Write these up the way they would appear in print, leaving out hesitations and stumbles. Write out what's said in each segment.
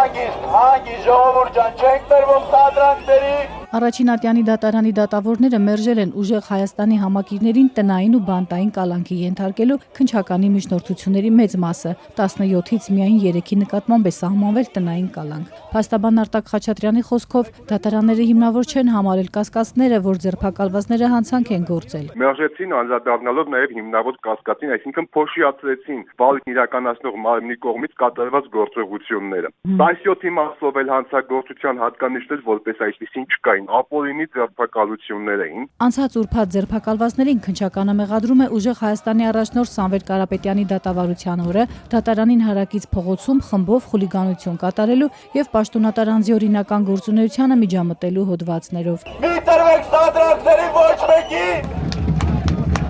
Հանգիստ ժողովուրդ ջան, չենք տրվում սադրանքների։ Առաջին ատյանի դատարանի դատավորները մերժել են ուժեղ Հայաստանի համակիրներին տնային ու բանտային կալանքի ենթարկելու քննչականի միջնորդությունների մեծ մասը, 17-ից միայն 3-ի նկատմամբ է սահմանվել տնային կալանք։ Փաստաբան Արտակ Խաչատրյանի խոսքով դատարանները հիմնավոր չեն համարել կասկածները, որ ձերբակալվածները հանցանք են գործել։ Մերժեցին անդրադառնալով նաև հիմնավոր կասկածին, այսինքն փոշիացրեցին բալիկ իրականացնող մարմնի կողմից կատարված գործողությունները։ 17-ի մասով էլ հանցագործության հատկանիշներ որպես այսպեսին չկային, ապօրինի ձերբակալություններ էին։ Անցած ուրբաթ ձերբակալվածներին քննչականը մեղադրում է ուժեղ Հայաստանի առաջնորդ Սամվել Կարապետյանի դատավարության օրը դատարանին հարակից փողոցում խմբով խուլիգանություն կատարելու եւ պաշտոնատար անձի օրինական գործունեությանը միջամտելու հոդվածներով։ Մի տրվեք սադրանքների ոչ մեկին։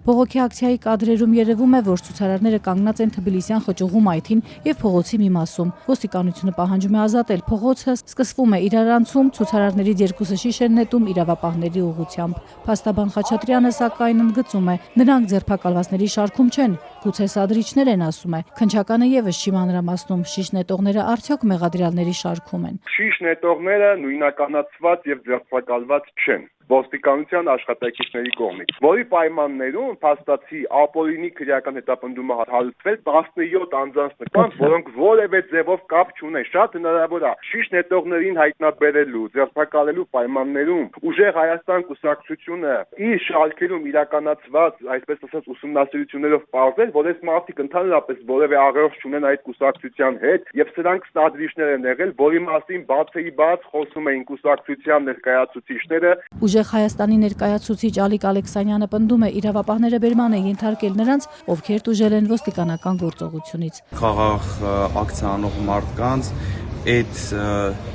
Բողոքի ակցիայի կադրերում երևում է, որ ցուցարարները կանգնած են Թբիլիսյան խճուղու մայթին եւ փողոցի մի մասում։ Ոստիկանությունը պահանջում է ազատել փողոցը, սկսվում է իրարանցում, ցուցարարներից երկուսը շիշ են նետում իրավապահների ուղղությամբ։ Փաստաբան Խաչատրյանը սակայն ընդգծում է, նրանք ձերբակալվածների շարքում չեն, գուցե սադրիչներ են, ասում է։ Քննչականը եւս չի մանրամասնում, շիշ նետողները արդյոք մեղադրյալների շարքում են։ Շիշ նետողները նույնականացված եւ ձերբակալված չեն ոստիկանության աշխատակիցների կողմից, որի պայմաններում փաստացի ապօրինի քրեական հետապնդումը հալածվել 17 անձանց նկատմամբ, որոնք որևէ ձևով կապ չունեն։ Շատ հնարավոր է շիշ նետողներին հայտնաբերելու, ձերբակալելու պայմաններում ուժեղ Հայաստան կուսակցությունը իր շարքերում իրականացված, այսպես ասած, ուսումնասիրություններով պարզել, որ այս մարդիկ ընդհանրապես որևէ աղերս չունեն այդ կուսակցության հետ եւ սրանք սադրիչներ են եղել, որի մասին բացեիբաց խոսում էին կուսակցության ներկայացուցիչները։ Ուժեղ Հայաստանի ներկայացուցիչ Ալիկ Ալեքսանյանը պնդում է իրավապահները բերման են ենթարկել նրանց, ովքեր տուժել են ոստիկանական գործողությունից։ Խաղաղ ակցիա անող մարդկանց այդ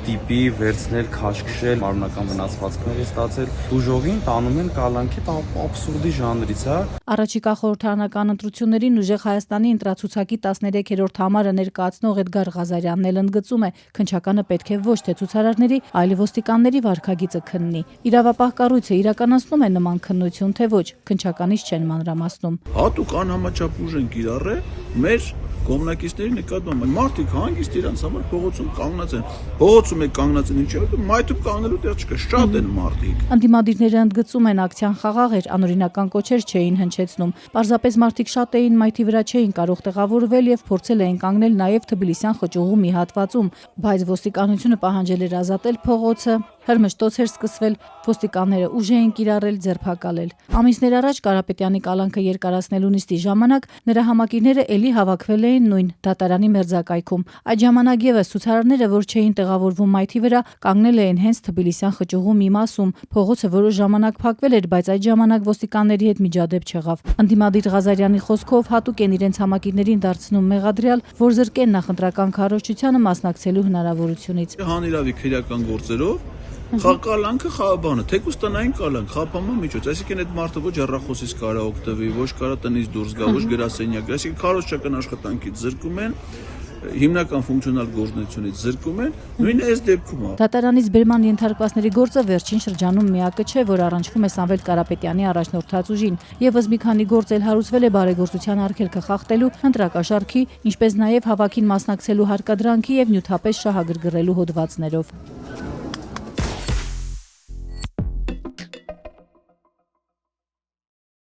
տիպի վերցնել, քաշքշել, մարմնական վնասվածքներ ստացել, դուժողին տանում են կալանքի, դա աբսուրդի ժանրից է։ Առաջիկա խորհրդարանական ընտրություններին ուժեղ Հայաստանի ընտրացուցակի 13-րդ համարը ներկայացնող Էդգար Ղազարյանն էլ ընդգծում է, քննչականը պետք է ոչ թե ցուցարարների, այլ ոստիկանների վարքագիծը քննի։ Իրավապահ կառույցը իրականացնում է նման քննություն, թե ոչ, քննչականից չեն մանրամասնում։ Հատուկ անհամաչափ ուժ են կիրառել մեր կողմնակիցների նկատմամբ մարդիկ հանգիստ իրանց համար փողոցում կանգնած են։ Փողոցում եք կանգնած են, ինչի՞ որ մայթում կանգնելու տեղ չկա, շատ են մարդիկ։ Անդիմադիրները ընդգծում են, ակցիան խաղաղ էր, անօրինական կոչեր չէին հնչեցնում։ Պարզապես մարդիկ շատ էին, մայթի վրա չէին կարող տեղավորվել եւ փորձել էին կանգնել նաեւ Թբիլիսյան խճուղու մի հատվածում, բայց ոստիկանությունը պահանջել էր ազատել փողոցը, հրմշտոց էր սկսվել, ոստիկանները ուժ էին կիրառել, ձերբակալել։ Ամիսներ առաջ Կարապետյանի կալանքը երկարացնելու նիստի ժամանակ նրա համակիրները ելի հավաքվել էին նույն դատարանի մերձակայքում։ Այդ ժամանակ եւս ցուցարարները, որ չէին տեղավորվում մայթի վրա, կանգնել էին հենց Թբիլիսյան խճուղու մի մասում։ Փողոցը որոշ ժամանակ փակվել էր, բայց այդ ժամանակ ոստիկանների հետ միջադեպ չեղավ։ Անդիմադիր Ղազարյանի խոսքով հատուկ են իրենց համակիրներին դարձնում մեղադրյալ, որ զրկեն նախընտրական քարոզչությանը մասնակցելու հնարավորությունից։ Հանիրավի քրեական գործերով Կալանքը խաղաբանը, թեկուզ տնային կալանք, խափանման միջոց, այսինքն այդ մարդը ոչ հեռախոսից կարա օգտվի, ոչ կարա տնից դուրս գա, ոչ գրասենյակ, այսինքն քարոզչական աշխատանքից զրկում են, հիմնական ֆունկցիոնալ գործունեությունից զրկում են, նույնը այս դեպքում է։ Դատարանից բերման ենթարկվածների գործը վերջին շրջանում միակը չէ, որ առնչվում է Սամվել Կարապետյանի առաջնորդած ուժին։ Եվս մի քանի գործ էլ հարուցվել է բարեգործության արգելքը խախտելու, ընտրակաշառքի, ինչպես նաև հավաքին մասնակցելու հարկադրանքի եւ նյութապես շահագրգռելու հոդվածներով։